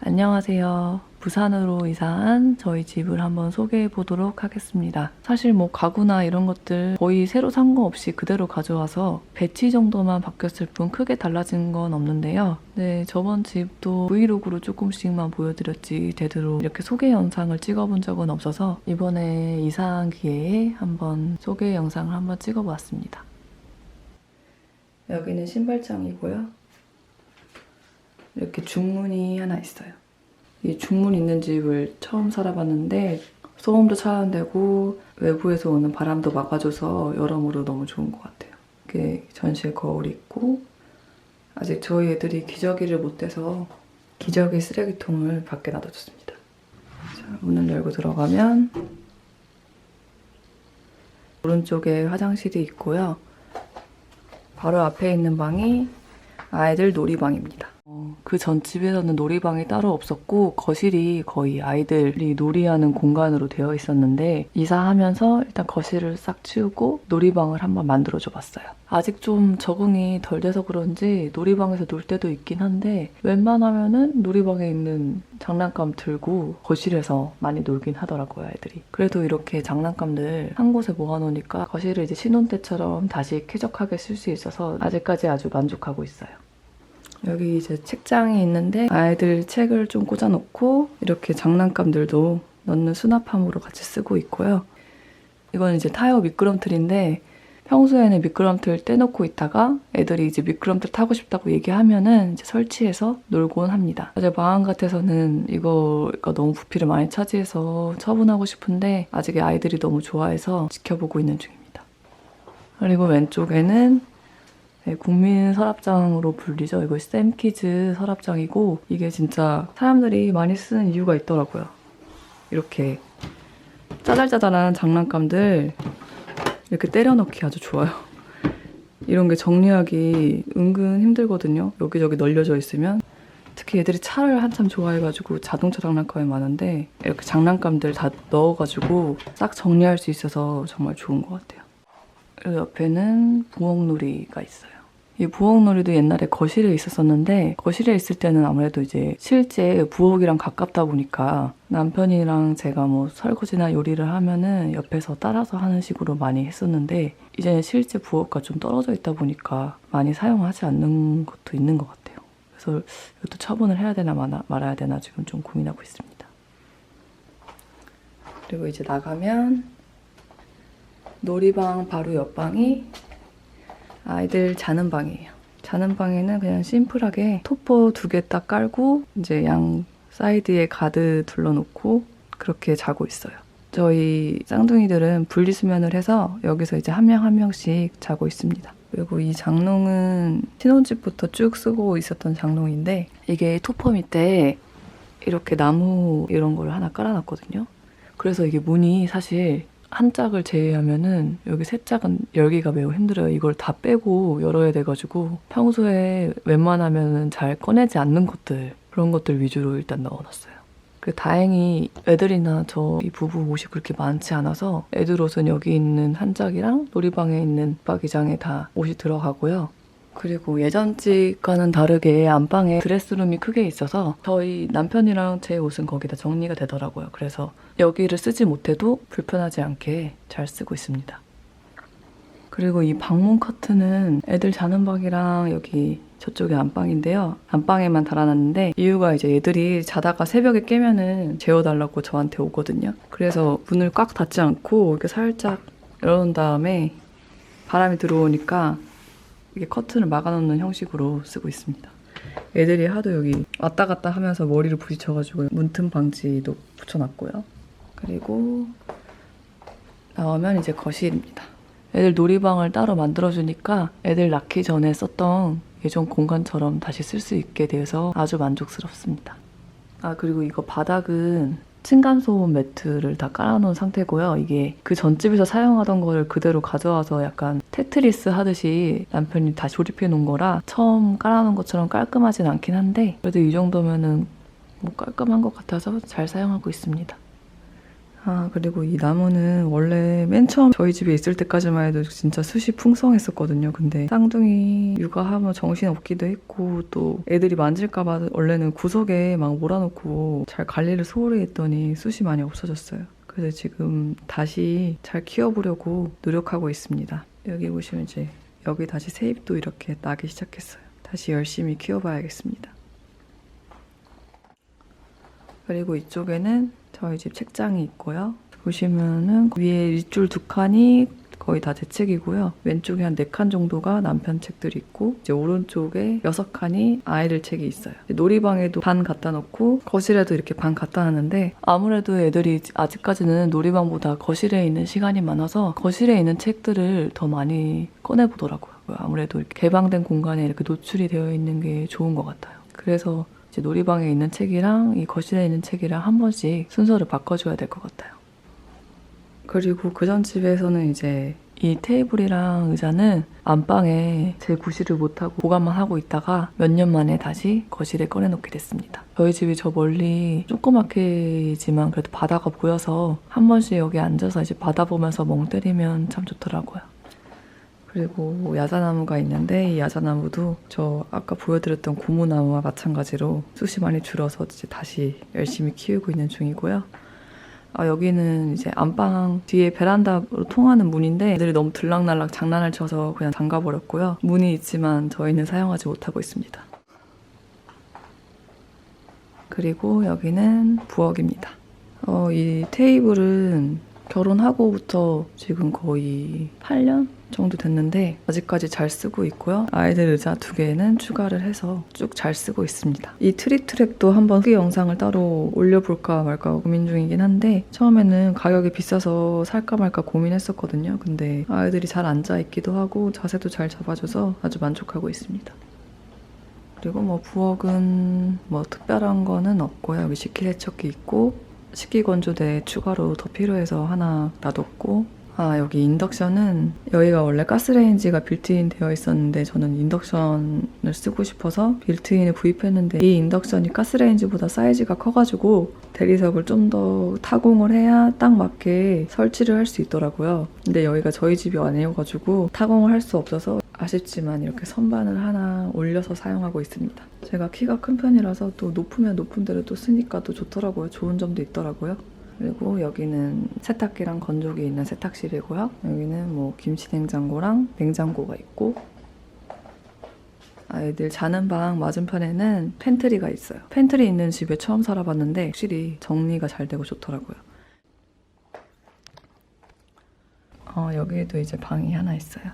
안녕하세요. 부산으로 이사한 저희 집을 한번 소개해 보도록 하겠습니다. 사실 뭐 가구나 이런 것들 거의 새로 산 거 없이 그대로 가져와서 배치 정도만 바뀌었을 뿐 크게 달라진 건 없는데요. 네, 저번 집도 브이로그로 조금씩만 보여드렸지 제대로 이렇게 소개 영상을 찍어본 적은 없어서 이번에 이사한 기회에 한번 소개 영상을 한번 찍어보았습니다. 여기는 신발장이고요. 이렇게 중문이 하나 있어요. 이 중문 있는 집을 처음 살아봤는데 소음도 차단되고 외부에서 오는 바람도 막아줘서 여러모로 너무 좋은 것 같아요. 이렇게 전실 거울이 있고 아직 저희 애들이 기저귀를 못 대서 기저귀 쓰레기통을 밖에 놔둬줬습니다. 자, 문을 열고 들어가면 오른쪽에 화장실이 있고요. 바로 앞에 있는 방이 아이들 놀이방입니다. 그 전 집에서는 놀이방이 따로 없었고 거실이 거의 아이들이 놀이하는 공간으로 되어 있었는데 이사하면서 일단 거실을 싹 치우고 놀이방을 한번 만들어줘 봤어요. 아직 좀 적응이 덜 돼서 그런지 놀이방에서 놀 때도 있긴 한데 웬만하면은 놀이방에 있는 장난감 들고 거실에서 많이 놀긴 하더라고요, 아이들이. 그래도 이렇게 장난감들 한 곳에 모아놓으니까 거실을 이제 신혼 때처럼 다시 쾌적하게 쓸 수 있어서 아직까지 아주 만족하고 있어요. 여기 이제 책장이 있는데 아이들 책을 좀 꽂아놓고 이렇게 장난감들도 넣는 수납함으로 같이 쓰고 있고요. 이건 이제 타요 미끄럼틀인데 평소에는 미끄럼틀 떼놓고 있다가 애들이 이제 미끄럼틀 타고 싶다고 얘기하면은 이제 설치해서 놀곤 합니다. 제 마음 같아서는 이거가 너무 부피를 많이 차지해서 처분하고 싶은데 아직 아이들이 너무 좋아해서 지켜보고 있는 중입니다. 그리고 왼쪽에는 국민 서랍장으로 불리죠. 이거 쌤키즈 서랍장이고 이게 진짜 사람들이 많이 쓰는 이유가 있더라고요. 이렇게 짜잘짜잘한 장난감들 이렇게 때려 넣기 아주 좋아요. 이런 게 정리하기 은근 힘들거든요. 여기저기 널려져 있으면. 특히 애들이 차를 한참 좋아해가지고 자동차 장난감이 많은데 이렇게 장난감들 다 넣어가지고 싹 정리할 수 있어서 정말 좋은 것 같아요. 그리고 옆에는 부엌놀이가 있어요. 이 부엌놀이도 옛날에 거실에 있었었는데 거실에 있을 때는 아무래도 이제 실제 부엌이랑 가깝다 보니까 남편이랑 제가 뭐 설거지나 요리를 하면은 옆에서 따라서 하는 식으로 많이 했었는데 이제는 실제 부엌과 좀 떨어져 있다 보니까 많이 사용하지 않는 것도 있는 것 같아요. 그래서 이것도 처분을 해야 되나 말아야 되나 지금 좀 고민하고 있습니다. 그리고 이제 나가면 놀이방 바로 옆방이 아이들 자는 방이에요. 자는 방에는 그냥 심플하게 토퍼 2개 딱 깔고 이제 양 사이드에 가드 둘러놓고 그렇게 자고 있어요. 저희 쌍둥이들은 분리수면을 해서 여기서 이제 한 명 한 명씩 자고 있습니다. 그리고 이 장롱은 신혼집부터 쭉 쓰고 있었던 장롱인데 이게 토퍼 밑에 이렇게 나무 이런 걸 하나 깔아놨거든요. 그래서 이게 문이 사실 한 짝을 제외하면은 여기 세 짝은 열기가 매우 힘들어요. 이걸 다 빼고 열어야 돼가지고 평소에 웬만하면은 잘 꺼내지 않는 것들 그런 것들 위주로 일단 넣어놨어요. 다행히 애들이나 저희 부부 옷이 그렇게 많지 않아서 애들 옷은 여기 있는 한 짝이랑 놀이방에 있는 붙박이장에 다 옷이 들어가고요. 그리고 예전 집과는 다르게 안방에 드레스룸이 크게 있어서 저희 남편이랑 제 옷은 거기다 정리가 되더라고요. 그래서 여기를 쓰지 못해도 불편하지 않게 잘 쓰고 있습니다. 그리고 이 방문 커튼은 애들 자는 방이랑 여기 저쪽에 안방인데요. 안방에만 달아놨는데 이유가 이제 애들이 자다가 새벽에 깨면은 재워달라고 저한테 오거든요. 그래서 문을 꽉 닫지 않고 이렇게 살짝 열어놓은 다음에 바람이 들어오니까 이게 커튼을 막아놓는 형식으로 쓰고 있습니다. 애들이 하도 여기 왔다 갔다 하면서 머리를 부딪혀가지고 문틈 방지도 붙여놨고요. 그리고 나오면 이제 거실입니다. 애들 놀이방을 따로 만들어주니까 애들 낳기 전에 썼던 예전 공간처럼 다시 쓸 수 있게 돼서 아주 만족스럽습니다. 아, 그리고 이거 바닥은 층간소음 매트를 다 깔아놓은 상태고요. 이게 그 전집에서 사용하던 거를 그대로 가져와서 약간 테트리스 하듯이 남편이 다 조립해 놓은 거라 처음 깔아놓은 것처럼 깔끔하진 않긴 한데 그래도 이 정도면은 뭐 깔끔한 것 같아서 잘 사용하고 있습니다. 아, 그리고 이 나무는 원래 맨 처음 저희 집에 있을 때까지만 해도 진짜 숱이 풍성했었거든요. 근데 쌍둥이 육아하면 정신없기도 했고 또 애들이 만질까봐 원래는 구석에 막 몰아놓고 잘 관리를 소홀히 했더니 숱이 많이 없어졌어요. 그래서 지금 다시 잘 키워보려고 노력하고 있습니다. 여기 보시면 이제 여기 다시 새잎도 이렇게 나기 시작했어요. 다시 열심히 키워봐야겠습니다. 그리고 이쪽에는 저희 집 책장이 있고요. 보시면은 위에 윗줄 2칸이 거의 다 제 책이고요. 왼쪽에 한 4칸 정도가 남편 책들이 있고 이제 오른쪽에 6칸이 아이들 책이 있어요. 놀이방에도 반 갖다 놓고 거실에도 이렇게 반 갖다 놨는데 아무래도 애들이 아직까지는 놀이방보다 거실에 있는 시간이 많아서 거실에 있는 책들을 더 많이 꺼내보더라고요. 아무래도 이렇게 개방된 공간에 이렇게 노출이 되어 있는 게 좋은 것 같아요. 그래서 이제 놀이방에 있는 책이랑 이 거실에 있는 책이랑 한 번씩 순서를 바꿔줘야 될 것 같아요. 그리고 그 전 집에서는 이제 이 테이블이랑 의자는 안방에 제 구실을 못하고 보관만 하고 있다가 몇 년 만에 다시 거실에 꺼내놓게 됐습니다. 저희 집이 저 멀리 조그맣게지만 그래도 바다가 보여서 한 번씩 여기 앉아서 이제 바다 보면서 멍 때리면 참 좋더라고요. 그리고 야자나무가 있는데 이 야자나무도 저 아까 보여드렸던 고무나무와 마찬가지로 숱이 많이 줄어서 이제 다시 열심히 키우고 있는 중이고요. 여기는 이제 안방 뒤에 베란다로 통하는 문인데 애들이 너무 들락날락 장난을 쳐서 그냥 잠가버렸고요. 문이 있지만 저희는 사용하지 못하고 있습니다. 그리고 여기는 부엌입니다. 이 테이블은 결혼하고부터 지금 거의 8년 정도 됐는데 아직까지 잘 쓰고 있고요. 아이들 의자 2개는 추가를 해서 쭉 잘 쓰고 있습니다. 이 트리트랙도 한번 후기 영상을 따로 올려볼까 말까 고민 중이긴 한데 처음에는 가격이 비싸서 살까 말까 고민했었거든요. 근데 아이들이 잘 앉아있기도 하고 자세도 잘 잡아줘서 아주 만족하고 있습니다. 그리고 뭐 부엌은 뭐 특별한 거는 없고요. 여기 식기세척기 있고 식기건조대 추가로 더 필요해서 하나 놔뒀고 여기 인덕션은 여기가 원래 가스레인지가 빌트인 되어 있었는데 저는 인덕션을 쓰고 싶어서 빌트인을 구입했는데 이 인덕션이 가스레인지보다 사이즈가 커가지고 대리석을 좀 더 타공을 해야 딱 맞게 설치를 할 수 있더라고요. 근데 여기가 저희 집이 아니어가지고 타공을 할 수 없어서 아쉽지만 이렇게 선반을 하나 올려서 사용하고 있습니다. 제가 키가 큰 편이라서 또 높으면 높은 대로 또 쓰니까 또 좋더라고요. 좋은 점도 있더라고요. 그리고 여기는 세탁기랑 건조기 있는 세탁실이고요. 여기는 뭐 김치냉장고랑 냉장고가 있고 아이들 자는 방 맞은편에는 팬트리가 있어요. 팬트리 있는 집에 처음 살아봤는데 확실히 정리가 잘 되고 좋더라고요. 여기에도 이제 방이 하나 있어요.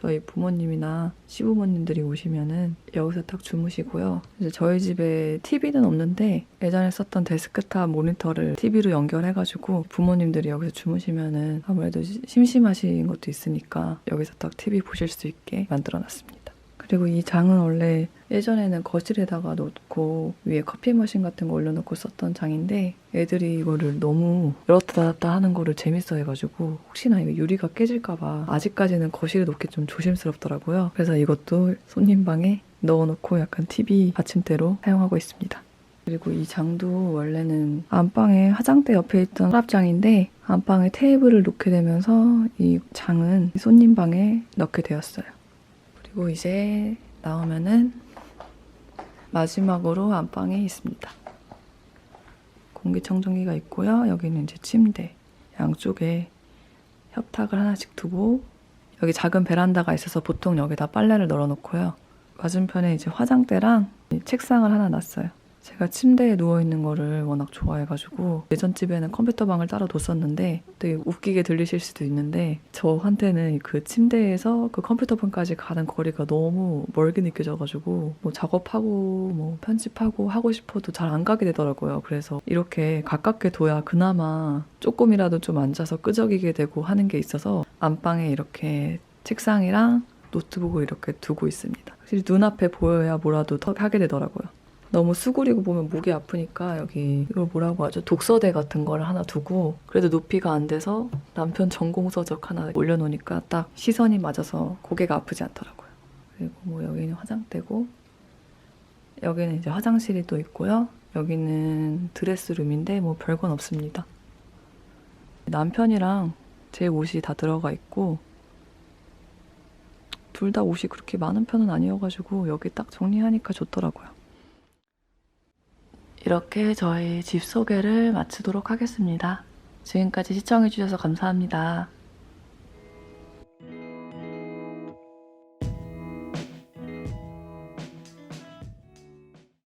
저희 부모님이나 시부모님들이 오시면은 여기서 딱 주무시고요. 이제 저희 집에 TV는 없는데 예전에 썼던 데스크탑 모니터를 TV로 연결해가지고 부모님들이 여기서 주무시면은 아무래도 심심하신 것도 있으니까 여기서 딱 TV 보실 수 있게 만들어놨습니다. 그리고 이 장은 원래 예전에는 거실에다가 놓고 위에 커피 머신 같은 거 올려놓고 썼던 장인데 애들이 이거를 너무 열었다 닫았다 하는 거를 재밌어 해가지고 혹시나 이거 유리가 깨질까봐 아직까지는 거실에 놓기 좀 조심스럽더라고요. 그래서 이것도 손님방에 넣어놓고 약간 TV 받침대로 사용하고 있습니다. 그리고 이 장도 원래는 안방에 화장대 옆에 있던 서랍장인데 안방에 테이블을 놓게 되면서 이 장은 손님방에 넣게 되었어요. 그리고 이제 나오면은 마지막으로 안방에 있습니다. 공기청정기가 있고요. 여기는 이제 침대 양쪽에 협탁을 하나씩 두고 여기 작은 베란다가 있어서 보통 여기다 빨래를 널어놓고요. 맞은편에 이제 화장대랑 책상을 하나 놨어요. 제가 침대에 누워있는 거를 워낙 좋아해가지고 예전 집에는 컴퓨터방을 따로 뒀었는데 되게 웃기게 들리실 수도 있는데 저한테는 그 침대에서 그 컴퓨터방까지 가는 거리가 너무 멀게 느껴져가지고 뭐 작업하고 뭐 편집하고 하고 싶어도 잘 안 가게 되더라고요. 그래서 이렇게 가깝게 둬야 그나마 조금이라도 좀 앉아서 끄적이게 되고 하는 게 있어서 안방에 이렇게 책상이랑 노트북을 이렇게 두고 있습니다. 확실히 눈앞에 보여야 뭐라도 더 하게 되더라고요. 너무 수그리고 보면 목이 아프니까 여기 이걸 뭐라고 하죠? 독서대 같은 걸 하나 두고 그래도 높이가 안 돼서 남편 전공서적 하나 올려놓으니까 딱 시선이 맞아서 고개가 아프지 않더라고요. 그리고 뭐 여기는 화장대고 여기는 이제 화장실이 또 있고요. 여기는 드레스룸인데 뭐 별건 없습니다. 남편이랑 제 옷이 다 들어가 있고 둘 다 옷이 그렇게 많은 편은 아니어가지고 여기 딱 정리하니까 좋더라고요. 이렇게 저희 집 소개를 마치도록 하겠습니다. 지금까지 시청해주셔서 감사합니다.